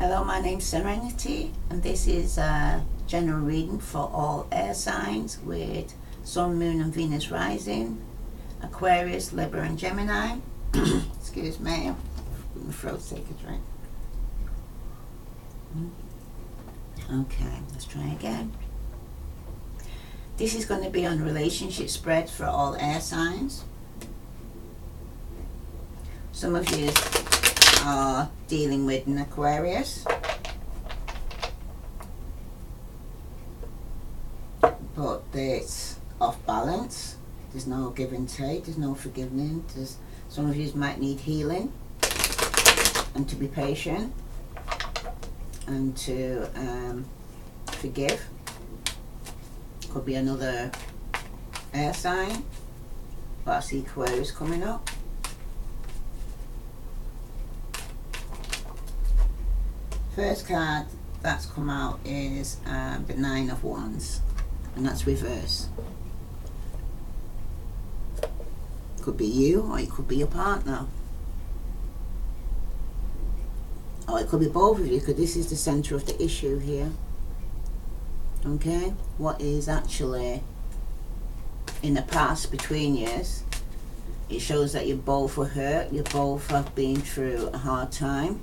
Hello, my name's Serenity, and this is a general reading for all air signs with Sun, Moon, and Venus rising, Aquarius, Libra, and Gemini. Excuse me, my throat's taking a drink. Okay, let's try again. This is going to be on relationship spread for all air signs. Some of you are dealing with an Aquarius, but it's off balance. There's no give and take, there's no forgiveness. Some of you might need healing and to be patient and to forgive. Could be another air sign, but I see Aquarius coming up. First card that's come out is the Nine of Wands, and that's reverse. Could be you, or it could be your partner, or it could be both of you, because this is the center of the issue here. Okay, what is actually in the past between you? It shows that you both were hurt, you both have been through a hard time.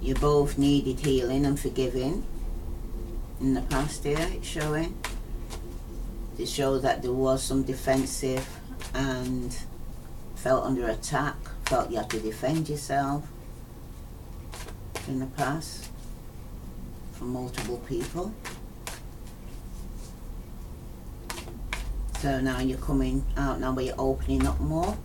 You both needed healing and forgiving in the past here, it's showing. It shows that there was some defensive and felt under attack, felt you had to defend yourself in the past from multiple people. So now you're coming out now, but you're opening up more.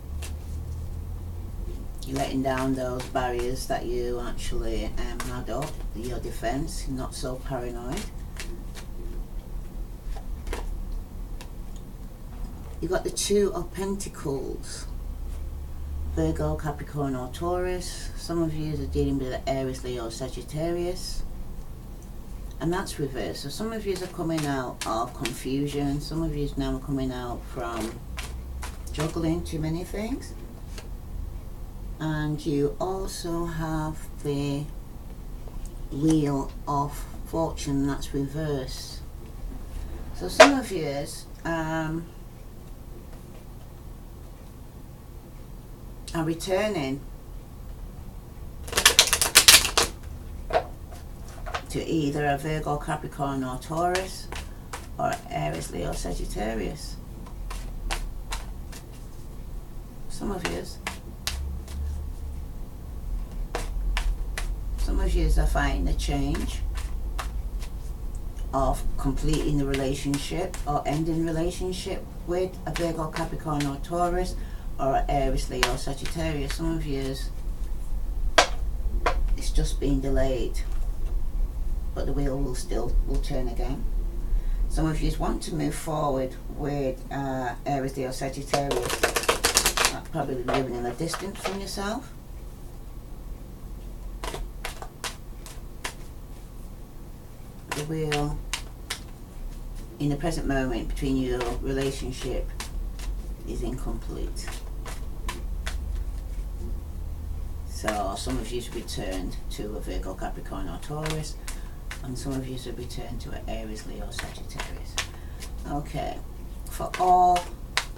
You're letting down those barriers that you actually had up, your defense. You're not so paranoid. You got the Two of Pentacles, Virgo, Capricorn, or Taurus. Some of you are dealing with Aries, Leo, Sagittarius, and that's reversed. So some of you are coming out of confusion. Some of you now are coming out from juggling too many things. And you also have the Wheel of Fortune, that's reversed. So some of you are returning to either a Virgo, Capricorn, or Taurus, or Aries, Leo, Sagittarius. Some of you. Some of you are fighting the change of completing the relationship or ending relationship with a Virgo, Capricorn, or Taurus, or Aries, Leo, Sagittarius. Some of you it's just been delayed, but the wheel will turn again. Some of you want to move forward with Aries, Leo, Sagittarius. That's probably living in a distance from yourself. The wheel in the present moment between your relationship is incomplete. So some of you have returned to a Virgo, Capricorn, or Taurus, and some of you have returned to an Aries, Leo, Sagittarius. Okay, for all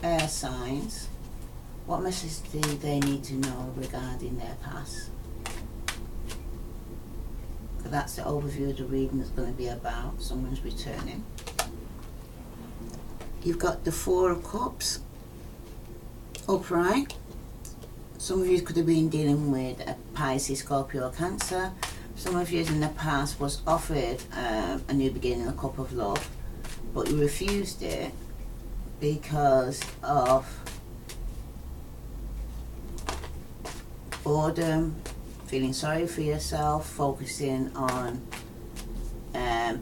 air signs, what message do they need to know regarding their past? That's the overview of the reading that's going to be about. Someone's returning. You've got the Four of Cups upright. Some of you could have been dealing with a Pisces, Scorpio, or Cancer. Some of you in the past was offered a new beginning, a cup of love, but you refused it because of boredom, feeling sorry for yourself, focusing on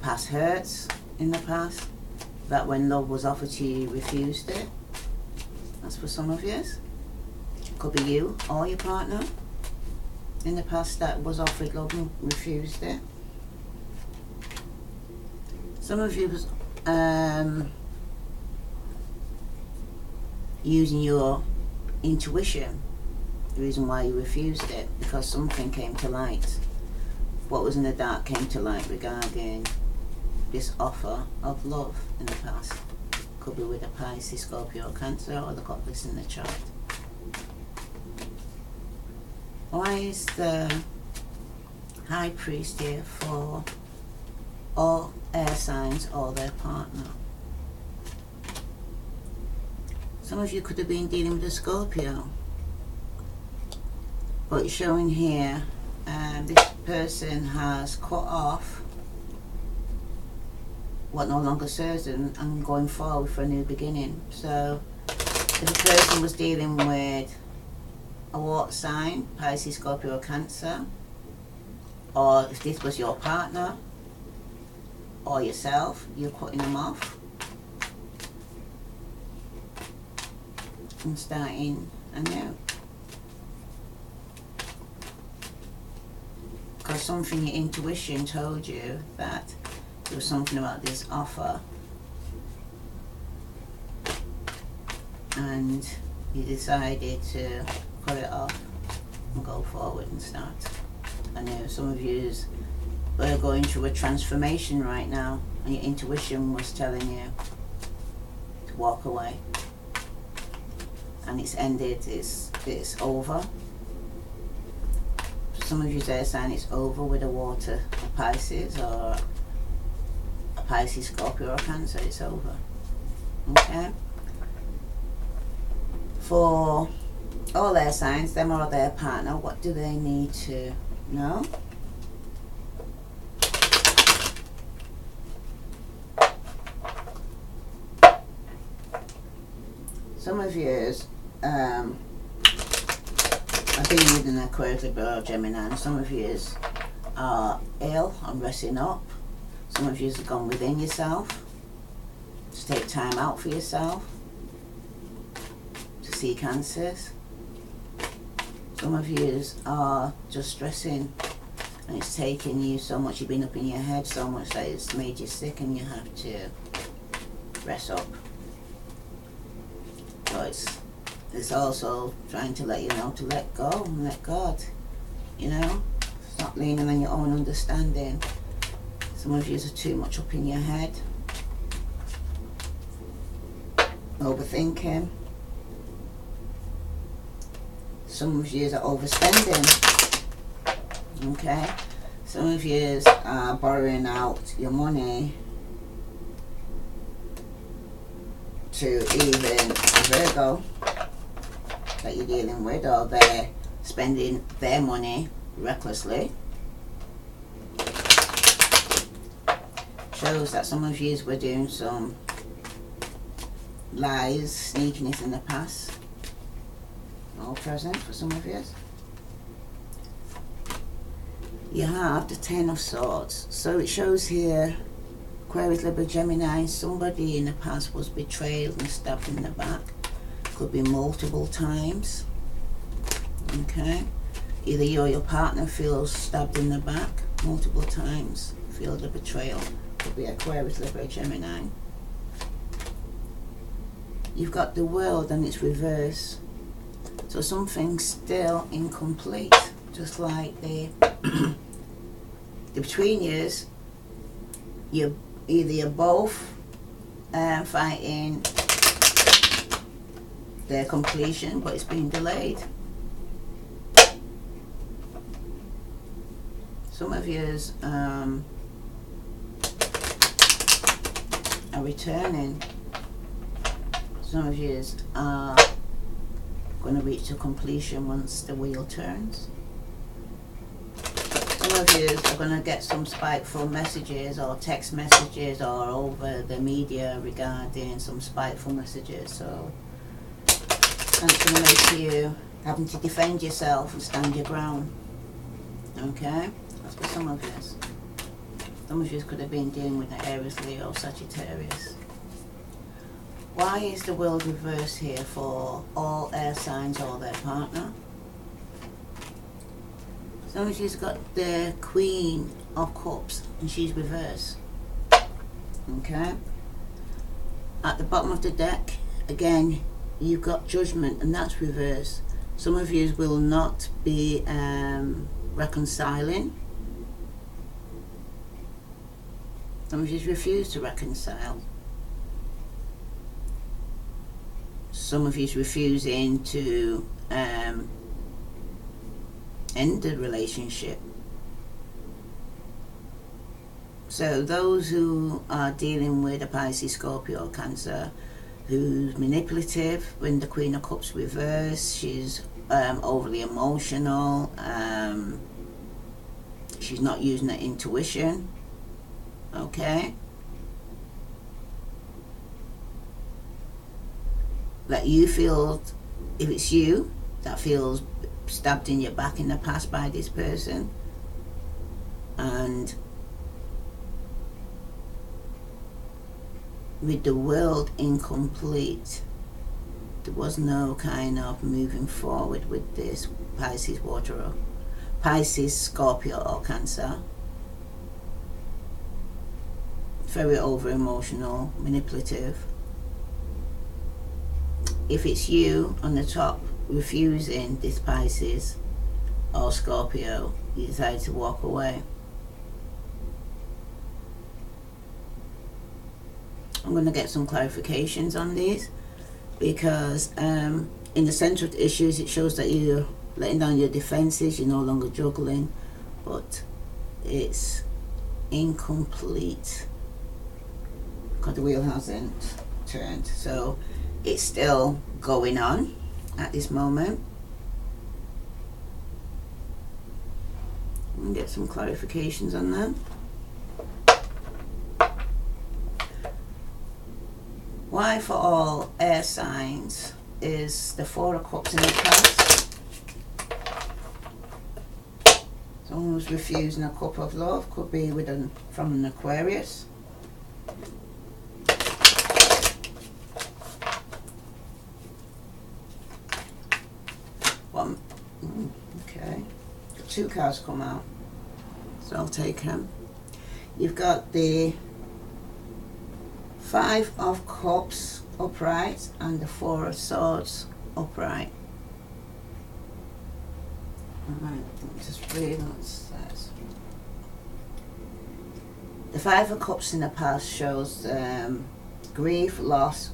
past hurts in the past, that when love was offered to you, you refused it. That's for some of you. Could be you or your partner in the past that was offered love and refused it. Some of you was using your intuition, the reason why you refused it, because something came to light what was in the dark came to light regarding this offer of love in the past. Could be with a Pisces, Scorpio, Cancer, or the couplets in the chart. Why is the High Priest here for all air signs or their partner? Some of you could have been dealing with a Scorpio, but it's showing here this person has cut off what no longer serves them and going forward for a new beginning. So if a person was dealing with a water sign, Pisces, Scorpio, or Cancer, or if this was your partner or yourself, you're cutting them off and starting anew. Because something your intuition told you that there was something about this offer, and you decided to cut it off and go forward and start. I know some of you are going through a transformation right now, and your intuition was telling you to walk away, and it's ended, it's over. Some of you are saying it's over with a water, a Pisces, or a Pisces, Scorpio, or Cancer. It's over. Okay? For all their signs, them or their partner, what do they need to know? Some of you I've been reading Aquarius, Libra, or Gemini, and some of you are ill and resting up. Some of you have gone within yourself to take time out for yourself, to seek answers. Some of you are just stressing, and it's taking you so much, you've been up in your head so much that it's made you sick, and you have to rest up. So it's also trying to let you know to let go and let God, you know, stop leaning on your own understanding. Some of you are too much up in your head, overthinking. Some of you are overspending, okay? Some of you are borrowing out your money to even a Virgo that you're dealing with, or they're spending their money recklessly. Shows that some of you were doing some lies, sneakiness in the past, all present for some of you. You have the Ten of Swords. So it shows here, Aquarius, Libra, Gemini, somebody in the past was betrayed and stabbed in the back. Could be multiple times. Okay? Either you or your partner feels stabbed in the back multiple times, feel the betrayal. Could be Aquarius, Libra, Gemini. You've got the World and it's reverse. So something's still incomplete. Just like the between years, you're both fighting their completion, but it's been delayed. Some of yous are returning. Some of yous are going to reach to completion once the wheel turns. Some of you are going to get some spiteful messages or text messages or over the media regarding some spiteful messages. So that's going to make you having to defend yourself and stand your ground. Okay? That's for some of you. Some of you could have been dealing with the Aries, Leo, Sagittarius. Why is the World reverse here for all air signs or their partner? Some of you's got the Queen of Cups and she's reversed. Okay? At the bottom of the deck, again, you've got Judgment and that's reversed. Some of you will not be reconciling Some of you refuse to reconcile. Some of you refusing to end the relationship. So those who are dealing with a Pisces, Scorpio or Cancer who's manipulative, when the Queen of Cups reverse, she's overly emotional, she's not using her intuition, okay? That you feel, if it's you that feels stabbed in your back in the past by this person, and with the world incomplete, there was no kind of moving forward with this Pisces, water, or Pisces, Scorpio or Cancer. Very over emotional, manipulative. If it's you on the top refusing this Pisces or Scorpio, you decide to walk away. I'm going to get some clarifications on these, because in the center of the issues it shows that you're letting down your defenses, you're no longer juggling, but it's incomplete because the wheel hasn't turned, so it's still going on at this moment. I'm going to get some clarifications on that. Why for all air signs is the Four of Cups in the past? Someone who's refusing a cup of love, could be with from an Aquarius. One, okay, two cards come out, so I'll take them. You've got the Five of Cups upright and the Four of Swords upright. Alright, let me just read what it says. The Five of Cups in the past shows grief, loss,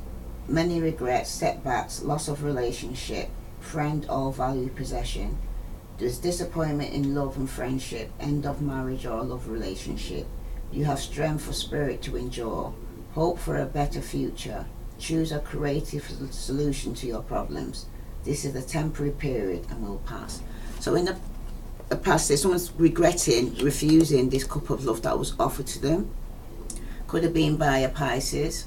many regrets, setbacks, loss of relationship, friend or valued possession. There's disappointment in love and friendship, end of marriage or love relationship. You have strength for spirit to endure. Hope for a better future. Choose a creative solution to your problems. This is a temporary period and will pass. So in the past, someone's regretting refusing this cup of love that was offered to them. Could have been by a Pisces.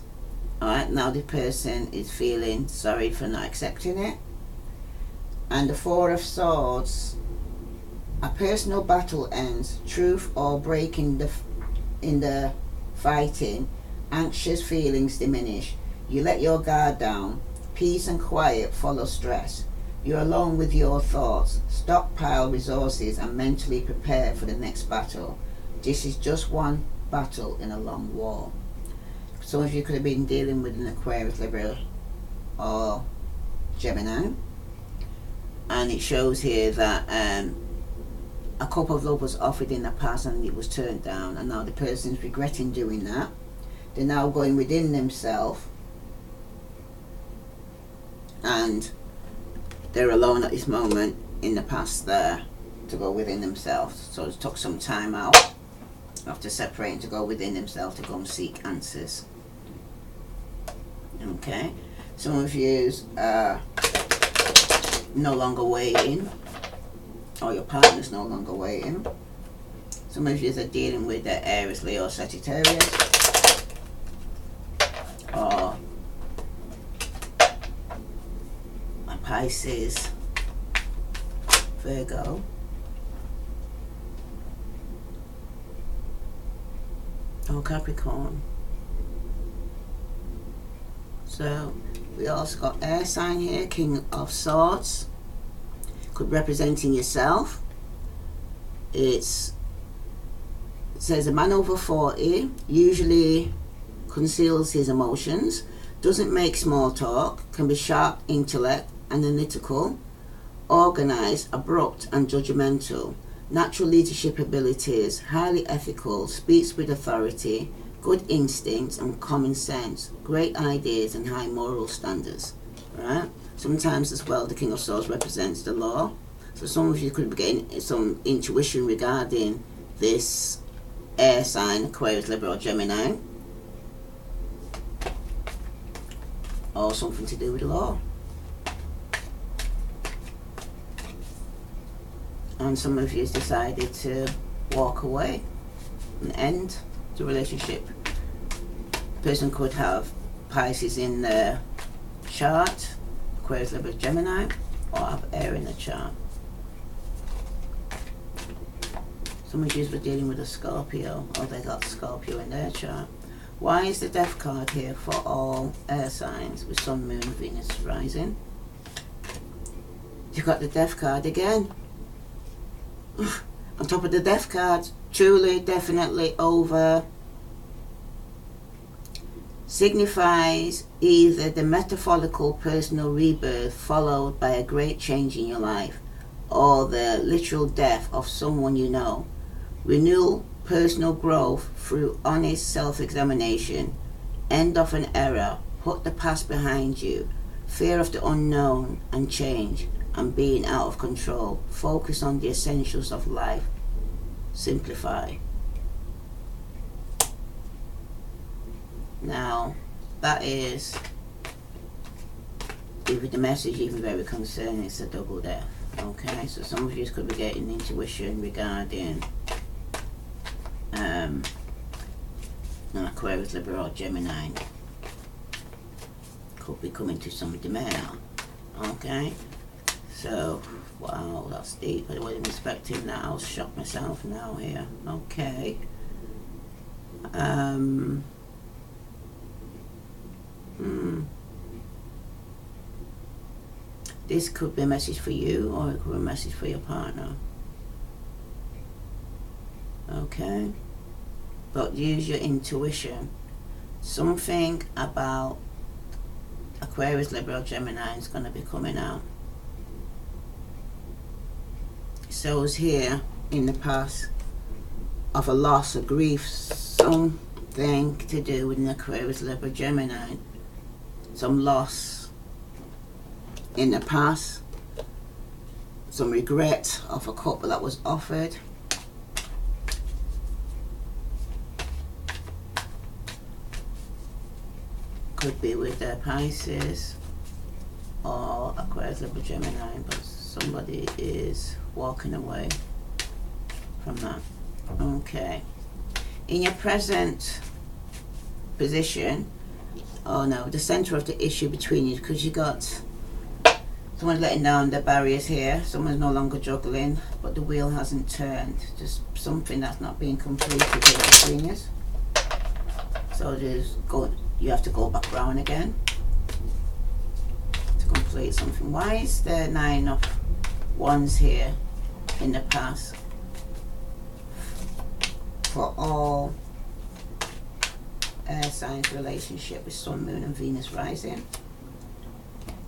Alright, now the person is feeling sorry for not accepting it. And the Four of Swords, a personal battle ends. Truth or break in the fighting. Anxious feelings diminish. You let your guard down. Peace and quiet follow stress. You're alone with your thoughts. Stockpile resources and mentally prepare for the next battle. This is just one battle in a long war. Some of you could have been dealing with an Aquarius, Libra or Gemini. And it shows here that a cup of love was offered in the past and it was turned down, and now the person's regretting doing that. They're now going within themselves and they're alone at this moment in the past there to go within themselves. So it took some time out after separating to go within themselves to go and seek answers. Okay, some of you are no longer waiting, or your partner's no longer waiting. Some of you are dealing with the Aries, Leo, Sagittarius, or a Pisces, Virgo, or Capricorn. So we also got air sign here, King of Swords, could representing yourself. It says a man over 40 usually conceals his emotions, doesn't make small talk, can be sharp intellect, analytical, organized, abrupt and judgmental, natural leadership abilities, highly ethical, speaks with authority, good instincts and common sense, great ideas and high moral standards. Right? Sometimes as well the King of Swords represents the law. So some of you could be getting some intuition regarding this air sign, Aquarius, Libra or Gemini. Or something to do with the law. And some of you has decided to walk away and end the relationship. Person could have Pisces in their chart, Aquarius, Libra, Gemini, or have air in the chart. Some of you were dealing with a Scorpio, or they got Scorpio in their chart. Why is the Death card here for all air signs with Sun, Moon, Venus rising? You've got the Death card again. On top of the Death card, truly, definitely over, signifies either the metaphorical personal rebirth followed by a great change in your life, or the literal death of someone you know. Renewal, personal growth through honest self-examination, end of an era, put the past behind you, fear of the unknown and change, and being out of control. Focus on the essentials of life. Simplify. Now, that is, even the message, even very concerning, it's a double death. Okay, so some of you could be getting intuition regarding Aquarius, Libra or Gemini. Could be coming to some of the male. Okay, so wow, that's deep. I wasn't expecting that. I'll shock myself now here. Okay. This could be a message for you, or it could be a message for your partner. Okay, but use your intuition. Something about Aquarius, Libra, Gemini is going to be coming out. So it's here in the past of a loss, a grief, something to do with an Aquarius, Libra, Gemini. Some loss in the past, some regret of a couple that was offered. Could be with their Pisces or Aquarius, Libra, Gemini, but somebody is walking away from that. Okay. In your present position, oh no, the center of the issue between you, because you got someone's letting down the barriers here, someone's no longer juggling, but the wheel hasn't turned. Just something that's not being completed here between us. So you have to go back round again to complete something. Why is there 9 of Wands here in the past for all air signs relationship with Sun, Moon and Venus rising?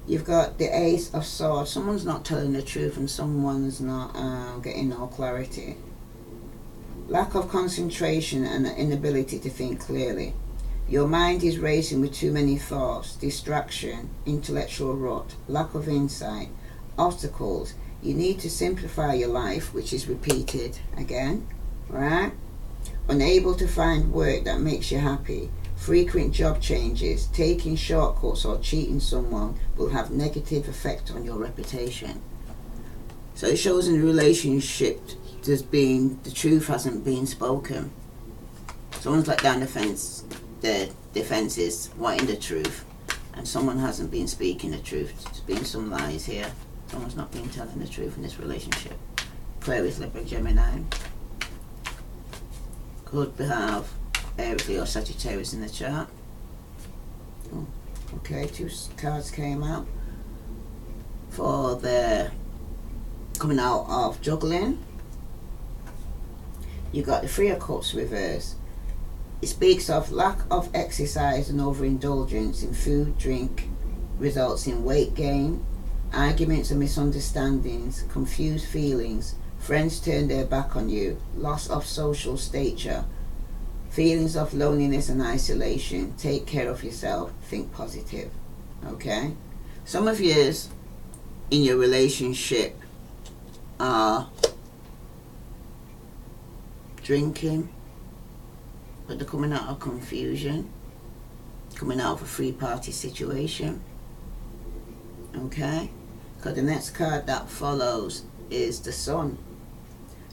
You've got the Ace of Swords. Someone's not telling the truth and someone's not getting no clarity. Lack of concentration and an inability to think clearly. Your mind is racing with too many thoughts, distraction, intellectual rot, lack of insight, obstacles. You need to simplify your life, which is repeated again, right? Unable to find work that makes you happy. Frequent job changes, taking shortcuts or cheating someone will have negative effect on your reputation. So it shows in a relationship the truth hasn't been spoken. Someone's let down the defenses, wanting the truth, and someone hasn't been speaking the truth. There's been some lies here. Someone's not been telling the truth in this relationship. Aquarius, Libra, Gemini. Could have Aries, Leo, Sagittarius in the chart. Oh, okay, 2 cards came out for the coming out of juggling. You got the 3 of Cups reverse. It speaks of lack of exercise and overindulgence in food, drink, results in weight gain, arguments and misunderstandings, confused feelings, friends turn their back on you, loss of social stature, Feelings of loneliness and isolation. Take care of yourself. Think positive. Okay? Some of yous in your relationship are drinking, but they're coming out of confusion, coming out of a free party situation. Okay? Because the next card that follows is the Sun.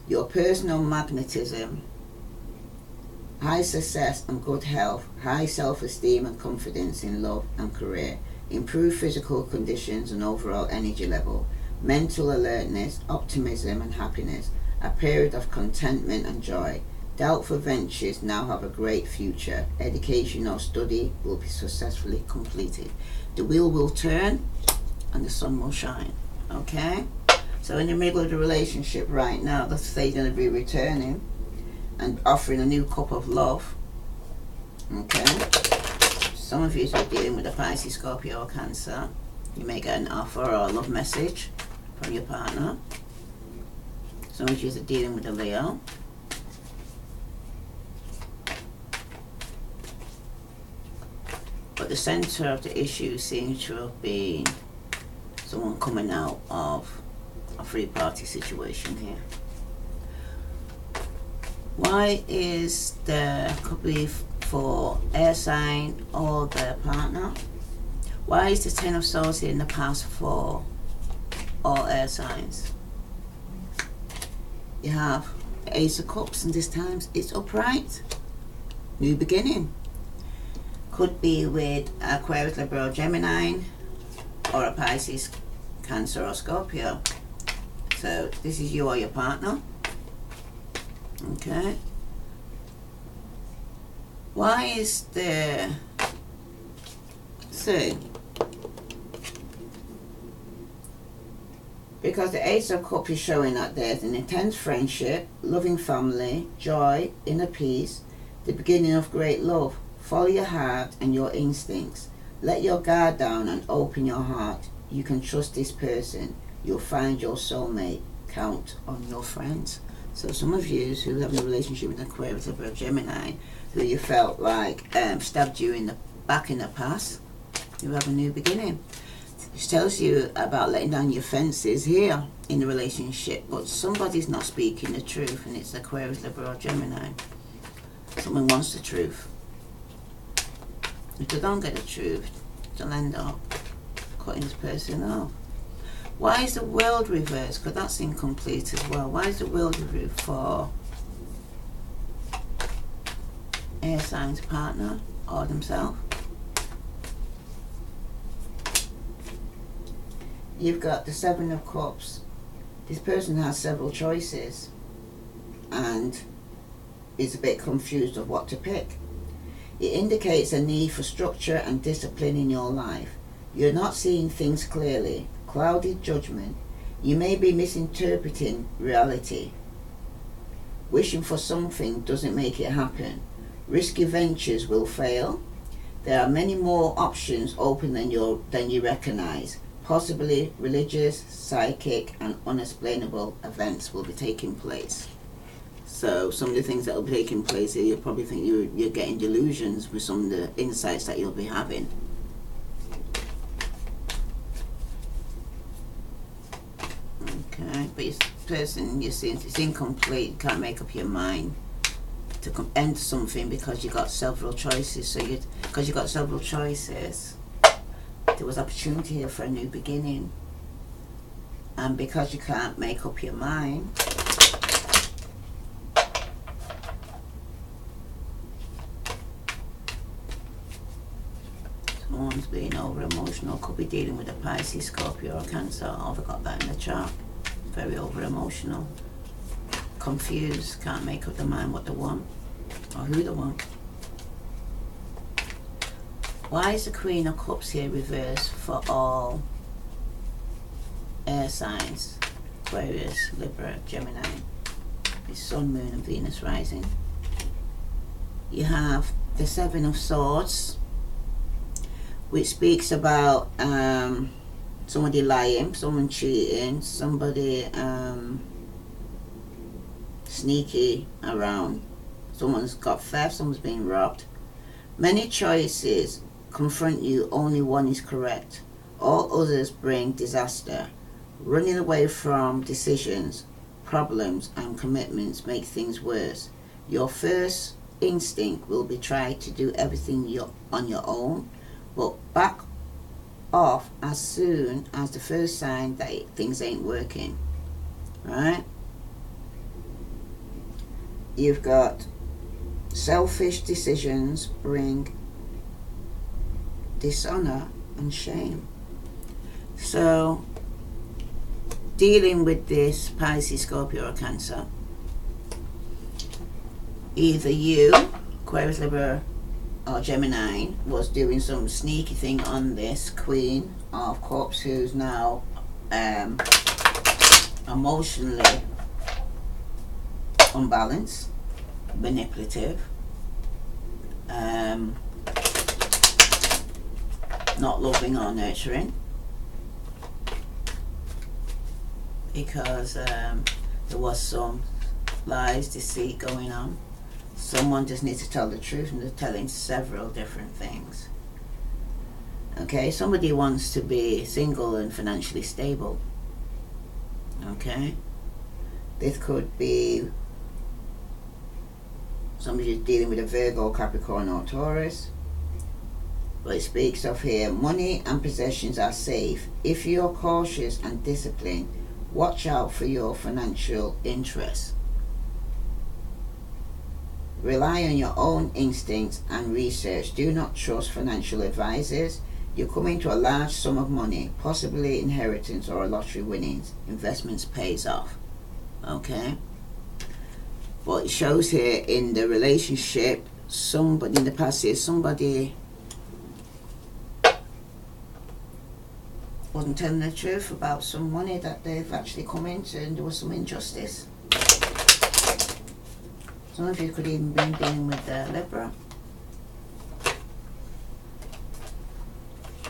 Your personal magnetism, high success and good health, high self-esteem and confidence in love and career, improved physical conditions and overall energy level, mental alertness, optimism and happiness, a period of contentment and joy. Doubtful ventures now have a great future. Education or study will be successfully completed. The wheel will turn and the sun will shine. Okay? So in the middle of the relationship right now, let's say you're going to be returning and offering a new cup of love. Okay? Some of you are dealing with a Pisces, Scorpio or Cancer. You may get an offer or a love message from your partner. Some of you are dealing with a Leo. But the center of the issue seems to have been someone coming out of a free party situation here. Why is there, could be for air sign or their partner? Why is the Ten of Swords here in the past for all air signs? You have the Ace of Cups, and this time it's upright. New beginning. Could be with Aquarius, Libra, or Gemini, or a Pisces, Cancer, or Scorpio. So this is you or your partner. Okay. Why is there, so, because the Ace of Cups is showing that there's an intense friendship, loving family, joy, inner peace, the beginning of great love. Follow your heart and your instincts. Let your guard down and open your heart. You can trust this person. You'll find your soulmate. Count on your friends. So some of you who have a relationship with Aquarius or Gemini, who you felt like stabbed you in the back in the past, you have a new beginning. This tells you about letting down your fences here in the relationship, but somebody's not speaking the truth, and it's Aquarius, Libra, or Gemini. Someone wants the truth. If they don't get the truth, they'll end up cutting this person off. Why is the World reversed? Because that's incomplete as well. Why is the World reversed for air signs partner or themselves? You've got the Seven of Cups. This person has several choices and is a bit confused of what to pick. It indicates a need for structure and discipline in your life. You're not seeing things clearly. Clouded judgment. You may be misinterpreting reality. Wishing for something doesn't make it happen. Risky ventures will fail. There are many more options open than you recognize. Possibly religious, psychic, and unexplainable events will be taking place. So some of the things that will be taking place here, you'll probably think you're getting delusions with some of the insights that you'll be having. Okay, but this person, you see, it's incomplete. You can't make up your mind to end something because you got several choices. So because you got several choices, there was opportunity here for a new beginning. And because you can't make up your mind, someone's being over emotional. Could be dealing with a Pisces, Scorpio, or Cancer. I've got that in the chart. Very over emotional, confused, can't make up their mind what they want or who they want. Why is the Queen of Cups here reversed for all air signs? Aquarius, Libra, Gemini. It's Sun, Moon, and Venus rising. You have the Seven of Swords, which speaks about somebody lying, someone cheating, somebody sneaky around, Someone's got theft, someone's being robbed. Many choices confront you, only one is correct. All others bring disaster. Running away from decisions, problems, and commitments make things worse. Your first instinct will be try to do everything on your own, but back off as soon as the first sign that things ain't working. Right? You've got selfish decisions bring dishonor and shame. So, dealing with this Pisces, Scorpio, or Cancer, either you, Aquarius, Libra, or Gemini, was doing some sneaky thing on this Queen of Cups, who's now emotionally unbalanced, manipulative, not loving or nurturing, because there was some lies, deceit going on. Someone just needs to tell the truth, and they're telling several different things. Okay, somebody wants to be single and financially stable. Okay, this could be somebody who's dealing with a Virgo, Capricorn, or Taurus. But it speaks of here, money and possessions are safe if you're cautious and disciplined. Watch out for your financial interests. Rely on your own instincts and research. Do not trust financial advisors. You come into a large sum of money, possibly inheritance or a lottery winnings. Investments pays off. Okay? But it shows here in the relationship, somebody in the past year, somebody wasn't telling the truth about some money that they've actually come into, and there was some injustice. Some of you could even be dealing with Libra.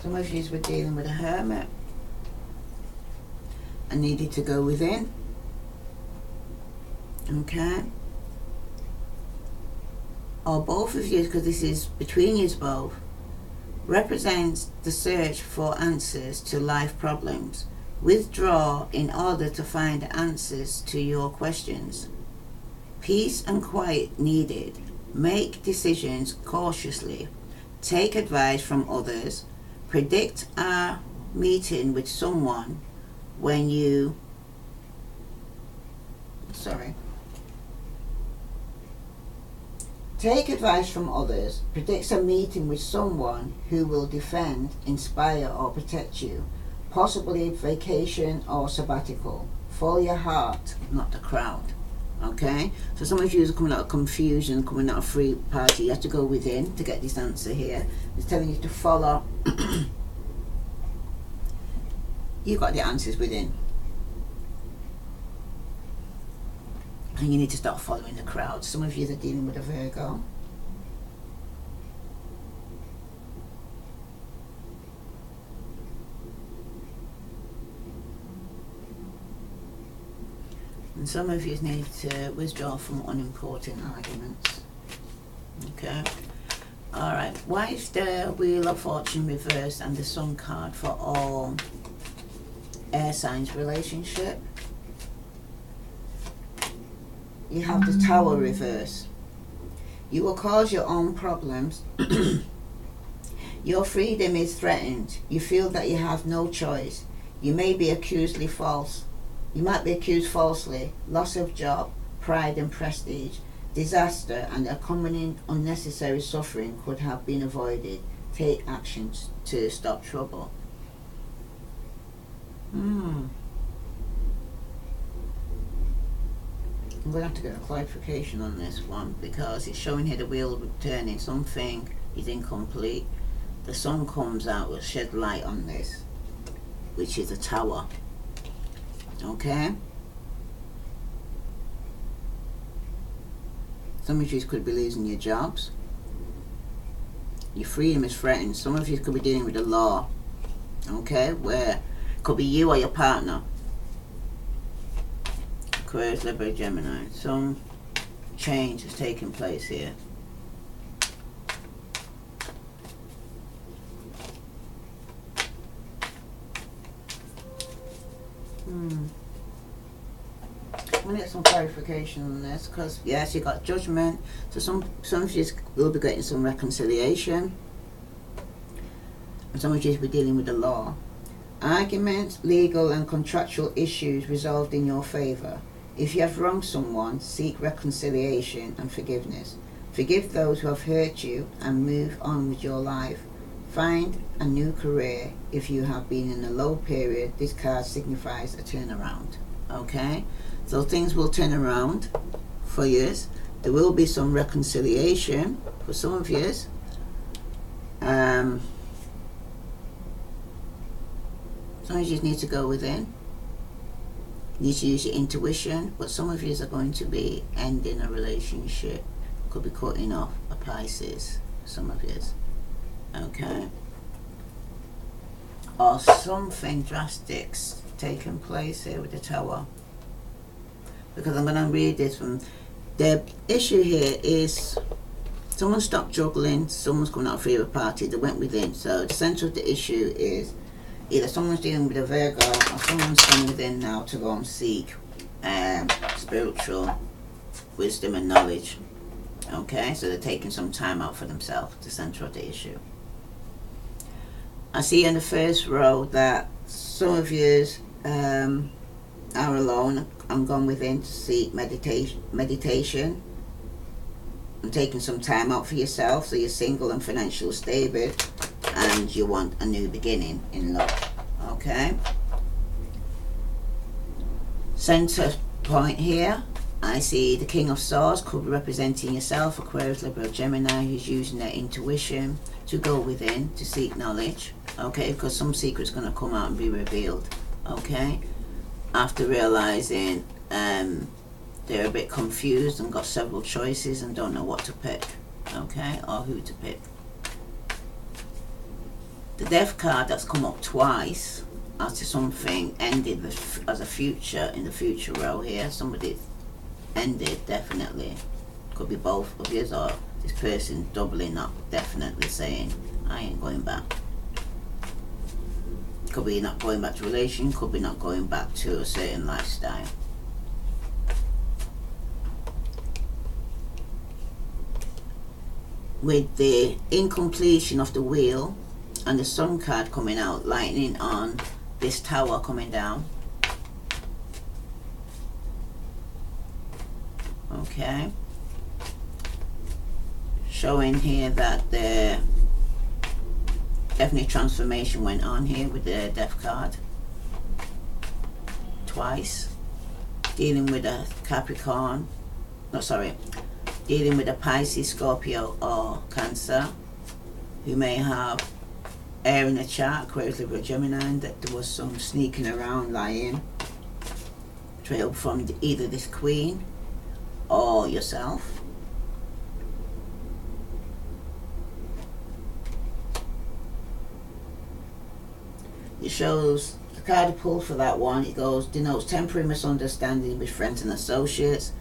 Some of you were dealing with a hermit and needed to go within. Okay? Or both of you, because this is between you both, represents the search for answers to life problems. Withdraw in order to find answers to your questions. Peace and quiet needed. Make decisions cautiously. Take advice from others. Predict a meeting with someone when you... Take advice from others. Predict a meeting with someone who will defend, inspire, or protect you. Possibly vacation or sabbatical. Follow your heart, not the crowd. Okay? So some of you are coming out of confusion, coming out of free party. You have to go within to get this answer here. It's telling you to follow. You've got the answers within. And you need to start following the crowd. Some of you are dealing with a Virgo. And some of you need to withdraw from unimportant arguments. Okay. Alright. Why is the Wheel of Fortune reversed and the Sun card for all air signs relationship? You have the Tower reverse. You will cause your own problems. Your freedom is threatened. You feel that you have no choice. You may be accused false. You might be accused falsely. Loss of job, pride and prestige, disaster, and accompanying unnecessary suffering could have been avoided. Take actions to stop trouble. I'm going to have to get a clarification on this one, because it's showing here the wheel turning. Something is incomplete. The Sun comes out, will shed light on this, which is a Tower. Okay? Some of you could be losing your jobs. Your freedom is threatened. Some of you could be dealing with the law. Okay? Where it could be you or your partner. Aquarius, Libra, Gemini. Some change is taking place here. I'm gonna get some clarification on this, because yes, you got judgment. So some of you will be getting some reconciliation, and some of you will be dealing with the law. Arguments, legal and contractual issues resolved in your favor. If you have wronged someone, seek reconciliation and forgiveness. Forgive those who have hurt you and move on with your life. Find a new career. If you have been in a low period, this card signifies a turnaround. Okay, so things will turn around for you. There will be some reconciliation for some of you. Some of you need to go within. You need to use your intuition, but some of you are going to be ending a relationship. Could be cutting off a Pisces. Some of you. Okay. Or something drastic taking place here with the Tower. Because I'm going to read this from the issue here is someone stopped juggling, someone's coming out of favor party, they went within. So the center of the issue is either someone's dealing with a Virgo or someone's come within now to go and seek spiritual wisdom and knowledge. Okay, so they're taking some time out for themselves, the center of the issue. I see in the first row that some of you are alone. I'm going within to seek meditation. I'm taking some time out for yourself, so you're single and financially stable, and you want a new beginning in love. Okay. Center point here, I see the King of Swords could be representing yourself, Aquarius, Libra, Gemini, who's using their intuition to go within to seek knowledge. Okay, because some secret's going to come out and be revealed. Okay, after realizing they're a bit confused and got several choices and don't know what to pick. Okay, or who to pick. The Death card that's come up twice after something ended as a future in the future row here. Somebody ended, definitely. Could be both of you, or this person doubling up, definitely saying, I ain't going back. Could be not going back to relation, could be not going back to a certain lifestyle. With the incompletion of the wheel and the Sun card coming out, lightning on this Tower coming down. Okay. Showing here that the definitely transformation went on here with the Death card. Twice. Dealing with a Capricorn. No, sorry. Dealing with a Pisces, Scorpio or Cancer, who may have air in the chart, Aquarius, Libra, Gemini, and that there was some sneaking around, lying, trail from either this Queen or yourself. It shows the card I pulled for that one. It goes, denotes temporary misunderstanding with friends and associates.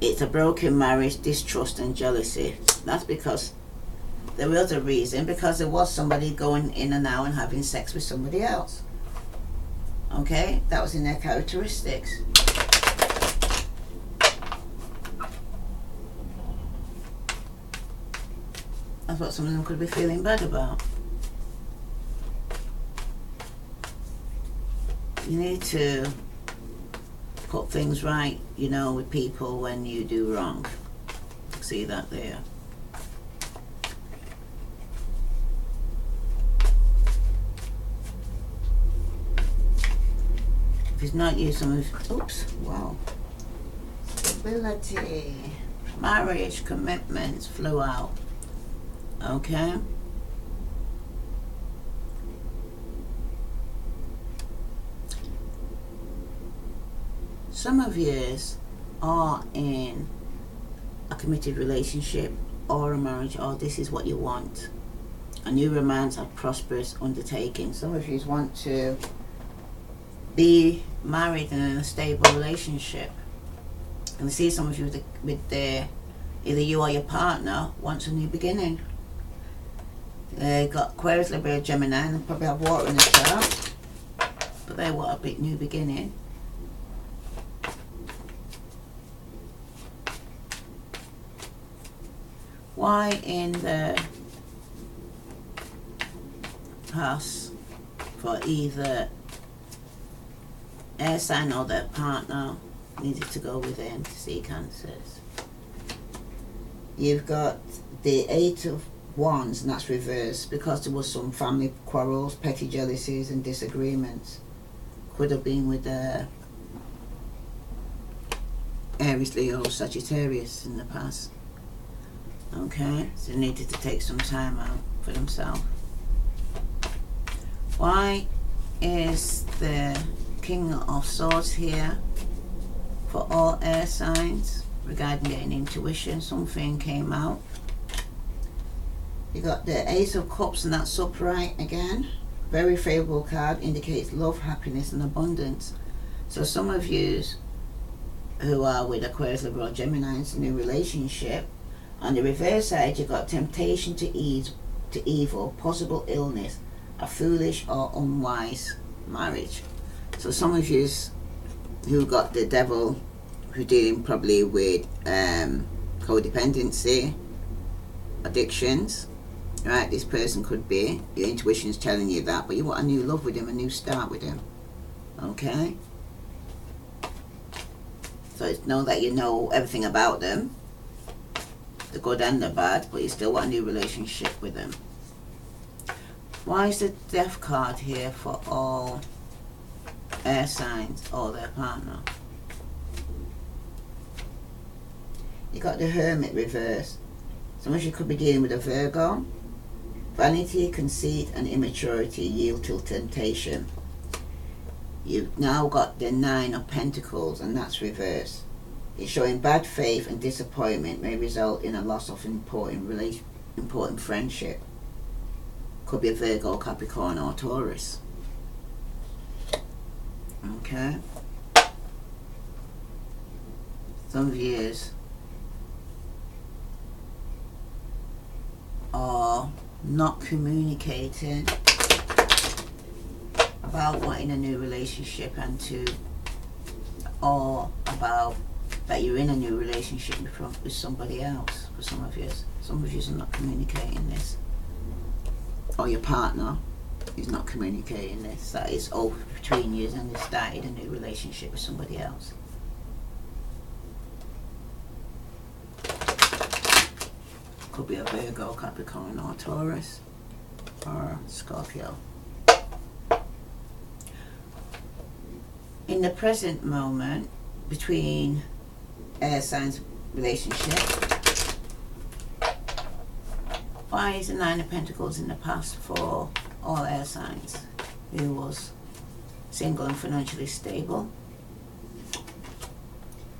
It's a broken marriage, distrust and jealousy. That's because there was a reason, because there was somebody going in and out and having sex with somebody else. Okay, that was in their characteristics. That's what some of them could be feeling bad about. You need to put things right, you know, with people when you do wrong. See that there. If it's not you, some of, oops, wow. Stability, marriage, commitments flew out. Okay. Some of you are in a committed relationship or a marriage, or this is what you want. A new romance, a prosperous undertaking. Some of you want to be married and in a stable relationship. And I see some of you with the either you or your partner wants a new beginning. Got Aquarius, Libra, Gemini, and probably have water in the chart, but they want a big new beginning. Why in the past for either air sign or their partner needed to go within to see Cancers? You've got the Eight of Wands, and that's reversed because there was some family quarrels, petty jealousies and disagreements. Could have been with Aries, Leo, Sagittarius in the past. Okay, so they needed to take some time out for themselves. Why is the King of Swords here for all air signs regarding getting intuition? Something came out. You got the Ace of Cups, and that's upright again. Very favorable card, indicates love, happiness and abundance. So some of you who are with Aquarius, Libra, or Gemini in a new relationship, on the reverse side you got temptation to evil, possible illness, a foolish or unwise marriage. So some of you who got the devil, who dealing probably with codependency, addictions, right? This person could be, your intuition is telling you that, but you want a new love with him, a new start with him. Okay? So it's know that you know everything about them, the good and the bad, but you still want a new relationship with them. Why is the Death card here for all air signs or their partner? You got the Hermit reversed. Some of you could be dealing with a Virgo. Vanity, conceit and immaturity yield to temptation. You've now got the Nine of Pentacles, and that's reversed. It's showing bad faith and disappointment may result in a loss of important friendship. Could be a Virgo, Capricorn or Taurus. Okay. Some of you are not communicating about wanting a new relationship or about that you're in a new relationship with somebody else. For some of you are not communicating this, or your partner is not communicating this, that it's over between you and they started a new relationship with somebody else. Could be a Virgo, Capricorn or Taurus or Scorpio. In the present moment between air signs relationship, why is the Nine of Pentacles in the past for all air signs who was single and financially stable?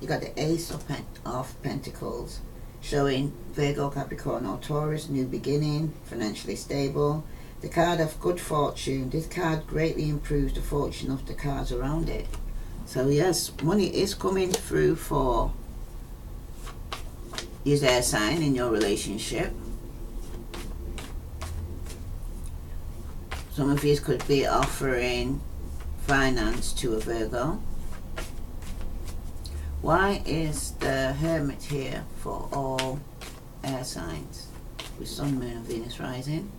You got the Ace of Pentacles, showing Virgo, Capricorn or Taurus, new beginning, financially stable. The card of good fortune. This card greatly improves the fortune of the cards around it. So yes, money is coming through for your air sign in your relationship. Some of you could be offering finance to a Virgo. Why is the Hermit here for all air signs with Sun, Moon and Venus rising?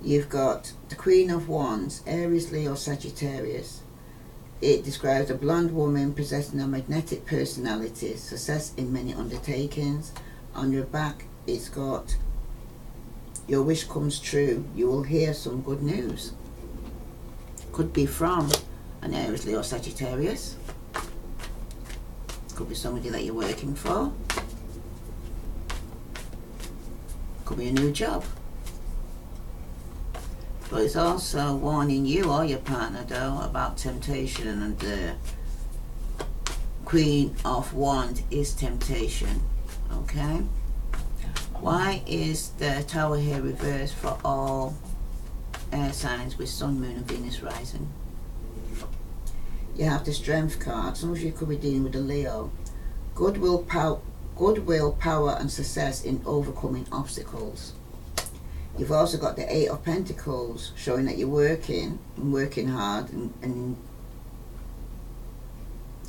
You've got the Queen of Wands, Aries, Leo, Sagittarius. It describes a blonde woman possessing a magnetic personality, success in many undertakings. On your back it's got your wish comes true, you will hear some good news. Could be from an Aries, Leo, Sagittarius. Could be somebody that you're working for. Could be a new job. But it's also warning you or your partner though about temptation, and the Queen of Wands is temptation. Okay? Why is the Tower here reversed for all air signs with Sun, Moon and Venus rising? you have the Strength card. Some of you could be dealing with a Leo. Goodwill, power and success in overcoming obstacles. You've also got the Eight of Pentacles, showing that you're working hard and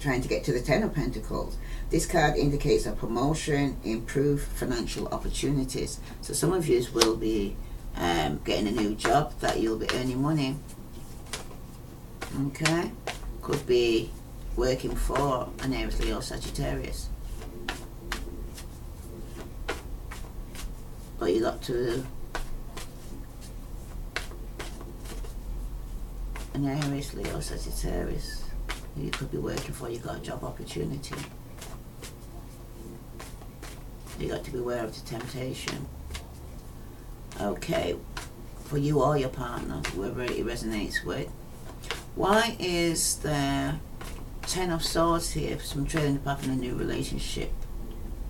trying to get to the Ten of Pentacles. This card indicates a promotion, improved financial opportunities. So some of you will be getting a new job that you'll be earning money. Okay? Could be working for an Aries, Leo, Sagittarius. But you got to an Aries, Leo, Sagittarius you could be working for, you got a job opportunity. You got to be aware of the temptation. Okay, for you or your partner, whoever it resonates with. Why is there 10 of Swords here? Some trailing the path in a new relationship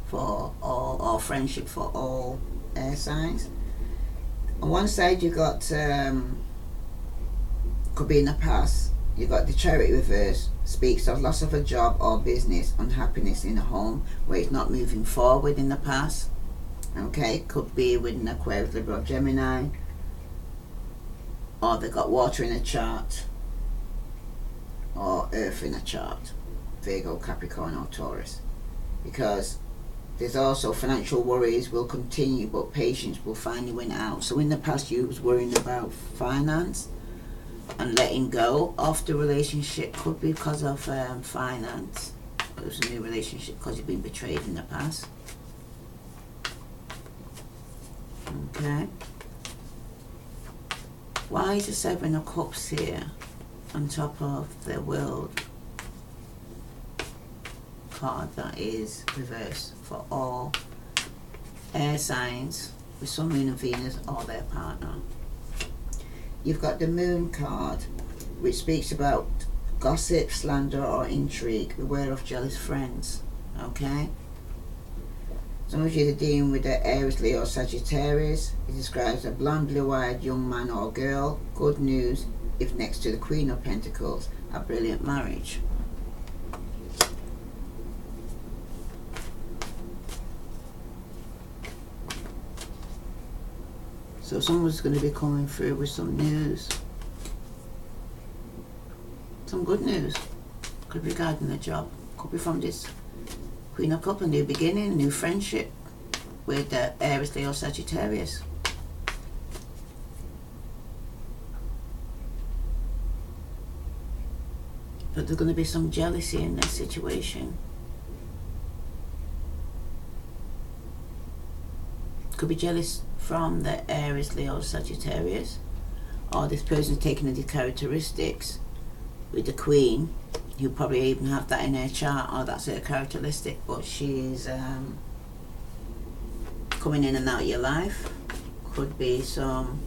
for all, or friendship for all air signs. On one side you got could be in the past, you got the Chariot reverse, speaks of loss of a job or business, unhappiness in a home where it's not moving forward in the past. Okay, could be with an Aquarius, Libra, or Gemini, or they got water in a chart, or earth in a chart, Virgo, Capricorn or Taurus. Because there's also financial worries will continue, but patience will finally win out. So in the past you was worrying about finance and letting go of the relationship. Could be because of finance. It was a new relationship because you've been betrayed in the past. Okay. Why is the Seven of Cups here on top of the World card that is reversed for all air signs with Sun, Moon and Venus or their partner? You've got the Moon card, which speaks about gossip, slander or intrigue. Beware of jealous friends. Okay? Some of you are dealing with the Aries, Leo, Sagittarius. It describes a blonde, blue-eyed young man or girl. Good news if next to the Queen of Pentacles, a brilliant marriage. So someone's going to be coming through with some news. Some good news. Could be regarding the job. Could be from this Queen of Cups, a new beginning, new friendship with the Aries, Leo, Sagittarius. But there's going to be some jealousy in this situation. Could be jealous from the Aries, Leo, Sagittarius, or this person taking the characteristics with the Queen. You probably even have that in her chart, or that's her characteristic, but she's coming in and out of your life. Could be some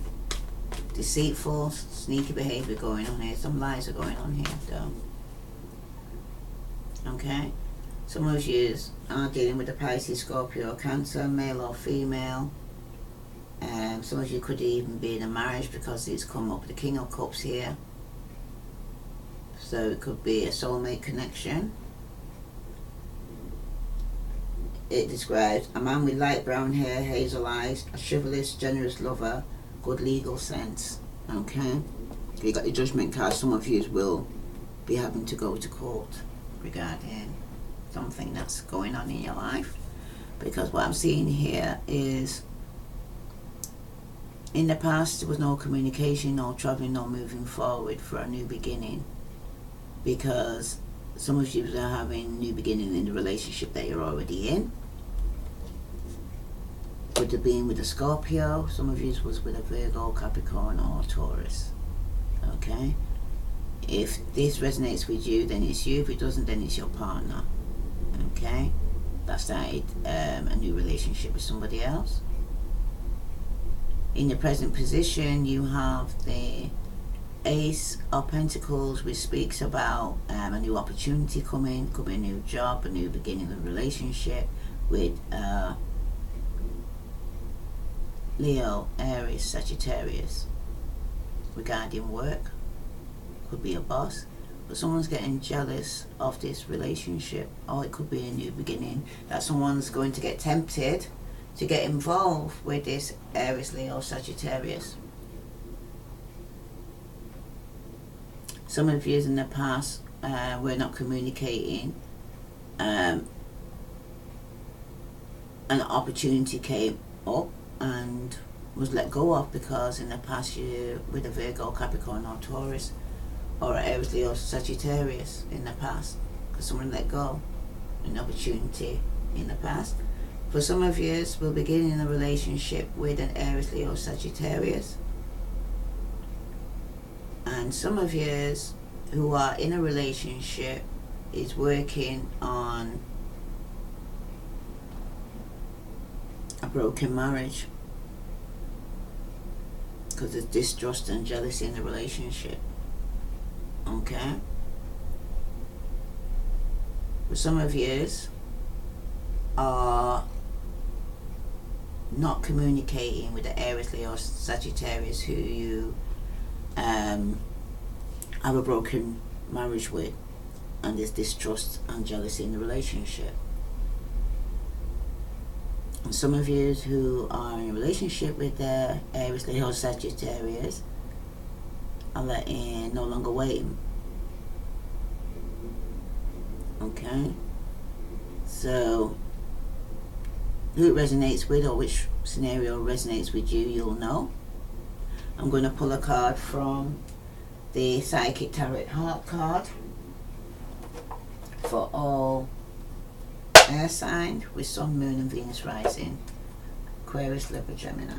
deceitful, sneaky behavior going on here. Some lies are going on here though. Okay, some of you are dealing with a Pisces, Scorpio or Cancer, male or female. Some of you could even be in a marriage because it's come up with the King of Cups here. So it could be a soulmate connection. It describes a man with light brown hair, hazel eyes, a chivalrous, generous lover, good legal sense. Okay? You got the Judgment card. Some of you will be having to go to court regarding something that's going on in your life. Because what I'm seeing here is, in the past there was no communication, no traveling, no moving forward for a new beginning. Because some of you are having a new beginning in the relationship that you're already in. Could have been with a Scorpio. Some of you was with a Virgo, Capricorn or Taurus. Okay? If this resonates with you, then it's you. If it doesn't, then it's your partner. Okay? That started a new relationship with somebody else. In the present position, you have the Ace of Pentacles, which speaks about a new opportunity coming. Could be a new job, a new beginning of a relationship with Leo, Aries, Sagittarius regarding work. Could be a boss. but someone's getting jealous of this relationship, or it could be a new beginning, that someone's going to get tempted to get involved with this Aries, Leo, Sagittarius. Some of you in the past were not communicating. An opportunity came up and was let go of because in the past you with a Virgo, Capricorn or Taurus or Aries, Leo, Sagittarius in the past, because someone let go an opportunity in the past. For some of you, we're beginning a relationship with an Aries, Leo, Sagittarius. And some of you who are in a relationship is working on a broken marriage because there's distrust and jealousy in the relationship. Okay? But some of you are not communicating with the Aries, Leo, Sagittarius who you have a broken marriage with, and there's distrust and jealousy in the relationship. And some of you who are in a relationship with the Aries, Leo, Sagittarius are no longer waiting. Okay? So, who it resonates with or which scenario resonates with you, you'll know. I'm going to pull a card from the Psychic Tarot Heart card for all air sign with Sun, Moon and Venus rising, Aquarius, Libra, Gemini.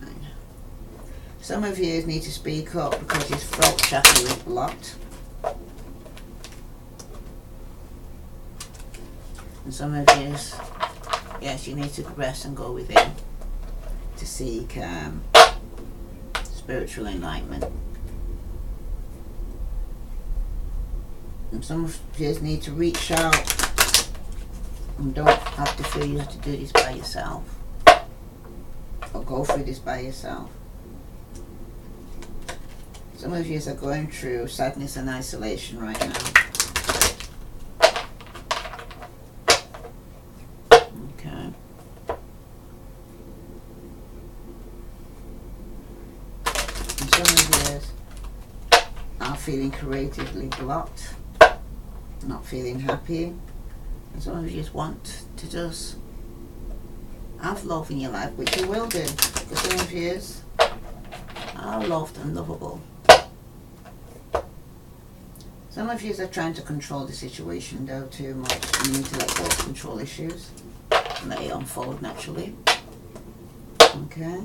Some of you need to speak up because your throat chakra is blocked. And some of you, yes, you need to rest and go within to seek spiritual enlightenment. And some of you need to reach out and don't have to feel you have to do this by yourself or go through this by yourself. Some of you are going through sadness and isolation right now. Okay. And some of you are feeling creatively blocked, not feeling happy. And some of you just want to just have love in your life, which you will do. Because some of you are loved and lovable. Some of you are trying to control the situation though too much. You need to let go of control issues and let it unfold naturally. Okay?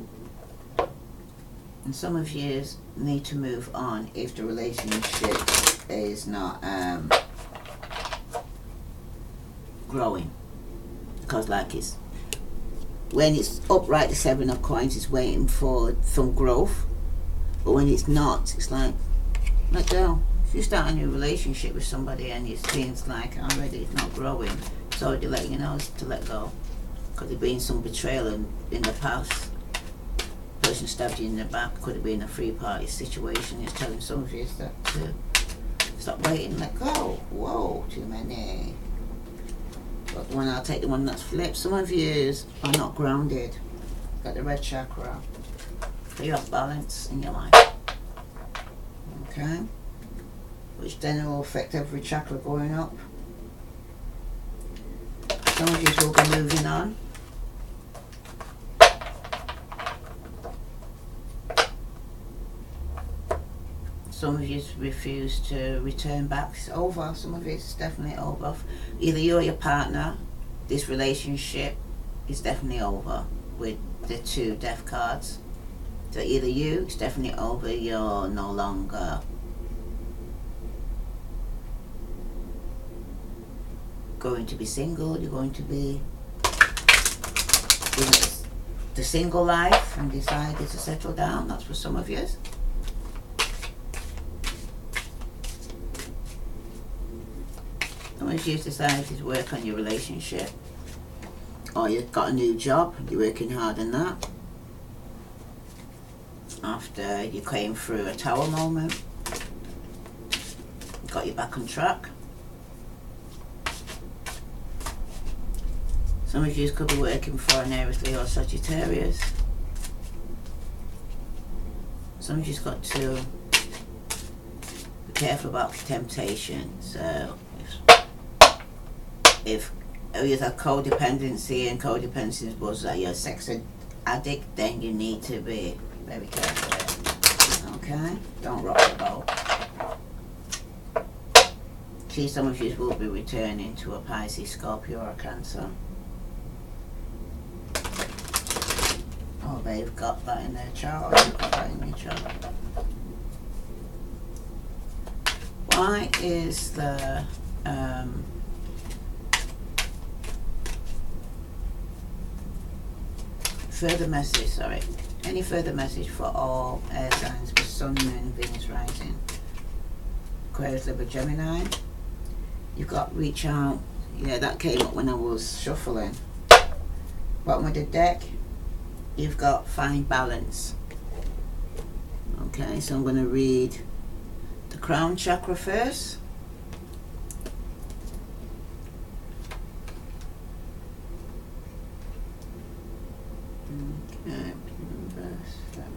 And some of you need to move on if the relationship is not growing. Because like when it's upright, the Seven of Coins is waiting for some growth. But when it's not, it's like, let go. If you start a new relationship with somebody and it seems like already it's not growing, it's already letting you know to let go. Could have been some betrayal in the past. Person stabbed you in the back. Could have been a three-party situation. It's telling some of you that to stop waiting, let go. Whoa, too many. But I'll take the one that's flipped. Some of you are not grounded. Got the red chakra. So you have balance in your life. Okay? Which then will affect every chakra going up. Some of you will be moving on. Some of you refuse to return back. It's over. Some of it's definitely over. Either you or your partner, this relationship is definitely over with the two death cards. So either you, it's definitely over, you're no longer going to be single, you're going to be in the single life and decided to settle down. That's for some of you. Some of you decided to work on your relationship, or you've got a new job, you're working hard on that. After you came through a tower moment, got you back on track. Some of you could be working for an Aries, Leo or Sagittarius. Some of you've got to be careful about temptation. So if you have codependency, and codependency was that you're a sex addict, then you need to be very careful. Okay? Don't rock the boat. See, some of you will be returning to a Pisces, Scorpio or a Cancer. Oh, they've got that in their chart, or you've got that in your chart. Why is the further message, sorry, any further message for all air signs with Sun, Moon, Venus rising? Aquarius, Libra, Gemini. You've got reach out. Yeah, that came up when I was shuffling. Bottom of the deck, you've got find balance. Okay, so I'm going to read the crown chakra first. Okay, verse 7.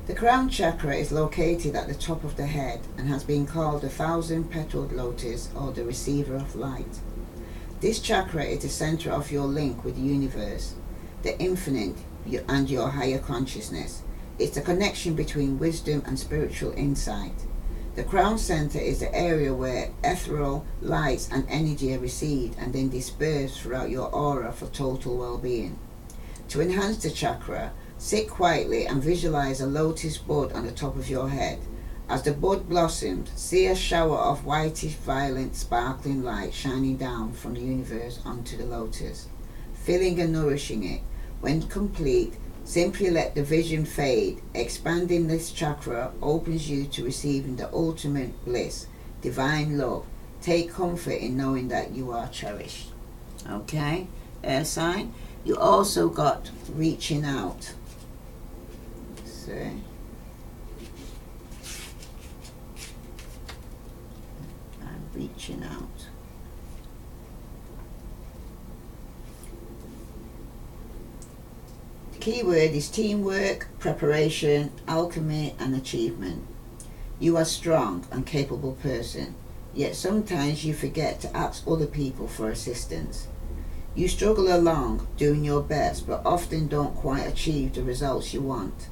The crown chakra is located at the top of the head and has been called the 1,000-petaled lotus, or the receiver of light. This chakra is the center of your link with the universe, the infinite, and your higher consciousness. It's the connection between wisdom and spiritual insight. The crown center is the area where ethereal lights and energy are received and then dispersed throughout your aura for total well-being. To enhance the chakra, sit quietly and visualize a lotus bud on the top of your head. As the bud blossoms, see a shower of whitish violet sparkling light shining down from the universe onto the lotus, filling and nourishing it. When complete, simply let the vision fade. Expanding this chakra opens you to receiving the ultimate bliss, divine love. Take comfort in knowing that you are cherished. Okay, air sign. You also got reaching out. See? I'm reaching out. The key word is teamwork, preparation, alchemy, and achievement. You are a strong and capable person, yet sometimes you forget to ask other people for assistance. You struggle along, doing your best, but often don't quite achieve the results you want.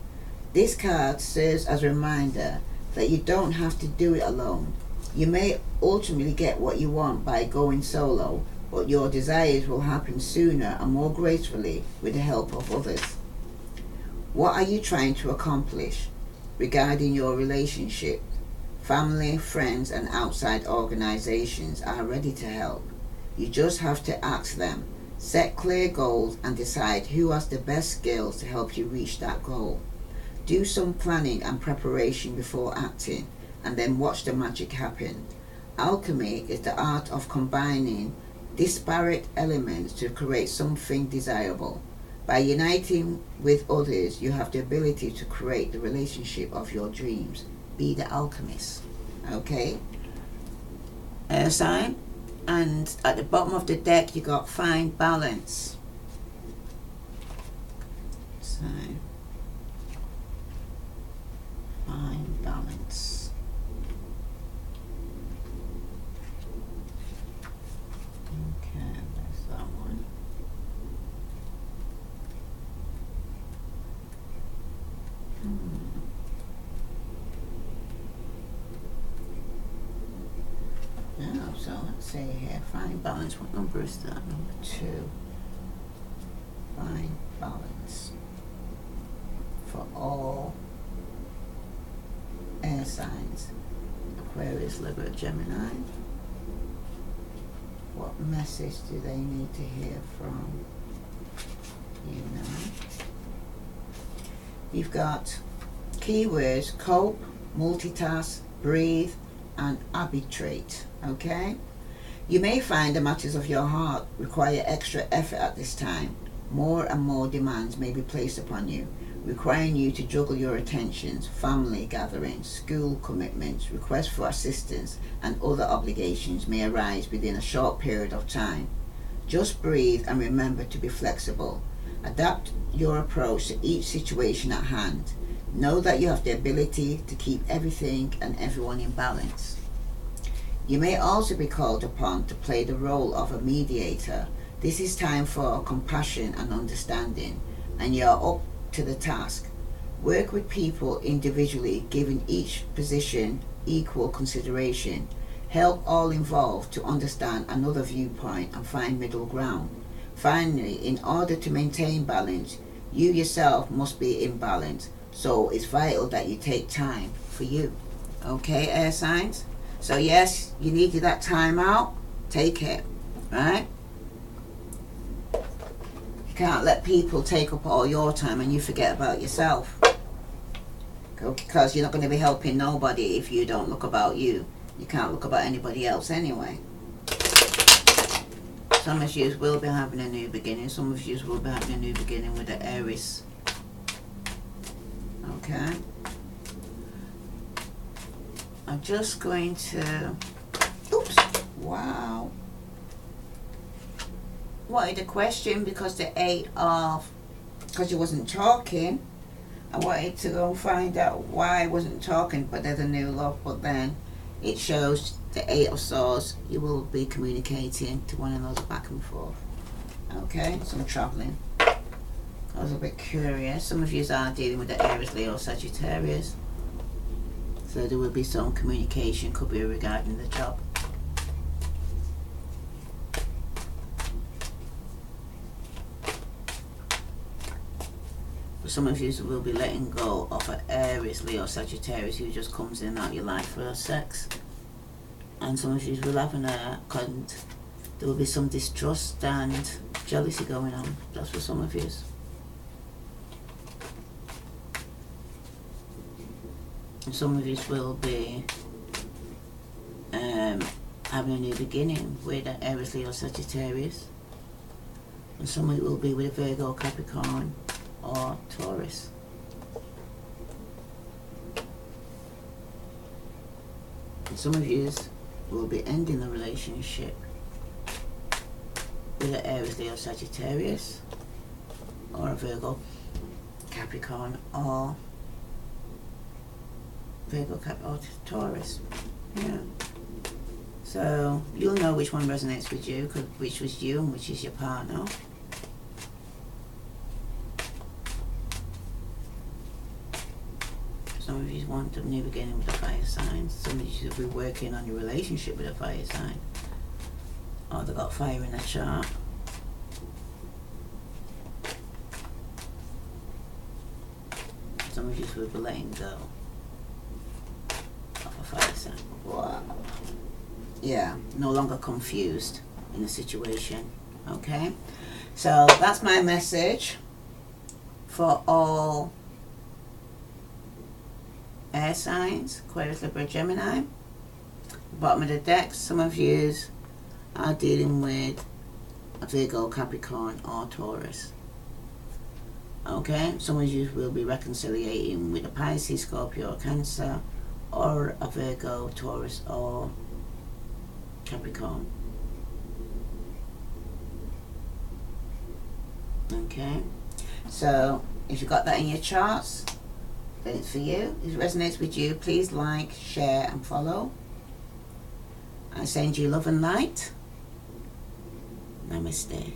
This card serves as a reminder that you don't have to do it alone. You may ultimately get what you want by going solo, but your desires will happen sooner and more gracefully with the help of others. What are you trying to accomplish regarding your relationship? Family, friends, and outside organizations are ready to help. You just have to ask them. Set clear goals and decide who has the best skills to help you reach that goal. Do some planning and preparation before acting, and then watch the magic happen. Alchemy is the art of combining disparate elements to create something desirable. By uniting with others, you have the ability to create the relationship of your dreams. Be the alchemist. Okay? Air sign. And at the bottom of the deck, you got find balance. So, find balance. Okay, there's that one. Yeah, so let's see here. Find balance. What number is that? Number 2. Find balance for all air signs. Aquarius, Libra, Gemini. What message do they need to hear from you now? You've got keywords: cope, multitask, breathe, and arbitrate. Okay? You may find the matters of your heart require extra effort at this time. More and more demands may be placed upon you, requiring you to juggle your attentions, family gatherings, school commitments, requests for assistance, and other obligations may arise within a short period of time. Just breathe and remember to be flexible. Adapt your approach to each situation at hand. Know that you have the ability to keep everything and everyone in balance. You may also be called upon to play the role of a mediator. This is time for compassion and understanding, and you are up to the task. Work with people individually, giving each position equal consideration. Help all involved to understand another viewpoint and find middle ground. Finally, in order to maintain balance, you yourself must be in balance. So it's vital that you take time for you. Okay, air signs? So yes, you needed that time out. Take it, right? You can't let people take up all your time and you forget about yourself. Because you're not going to be helping nobody if you don't look about you. You can't look about anybody else anyway. Some of you will be having a new beginning. Some of you will be having a new beginning with the Aries. Okay. I'm just going to... Oops. Wow. Wanted a question because the 8 of... Because you wasn't talking. I wanted to go and find out why I wasn't talking, but there's a new love. But then it shows the 8 of Swords. You will be communicating to one another back and forth. Okay, some travelling. I was a bit curious. Some of you are dealing with the Aries, Leo, Sagittarius. So there will be some communication, could be regarding the job. Some of you will be letting go of an Aries, Leo, Sagittarius who just comes in and out your life for sex. And some of you will have there will be some distrust and jealousy going on. That's for some of you. And some of you will be having a new beginning with an Aries, Leo, Sagittarius. And some of you will be with a Virgo, Capricorn, or Taurus. And some of you will be ending the relationship with an Aries, Leo, Sagittarius, or a Virgo, Capricorn, or Virgo, Cap, or Taurus. Yeah. So you'll know which one resonates with you, which was you and which is your partner. Some of you want a new beginning with a fire sign. Some of you will be working on your relationship with a fire sign. Or they've got fire in a chart. Some of you will be letting go of a fire sign. Wow. Yeah, no longer confused in the situation. Okay? So that's my message for all air signs, Aquarius, Libra, Gemini. Bottom of the deck, some of you are dealing with a Virgo, Capricorn, or Taurus. Okay, some of you will be reconciliating with a Pisces, Scorpio, or Cancer, or a Virgo, Taurus, or Capricorn. Okay, so if you've got that in your charts, then it's for you. If it resonates with you, please like, share, and follow. I send you love and light. Namaste.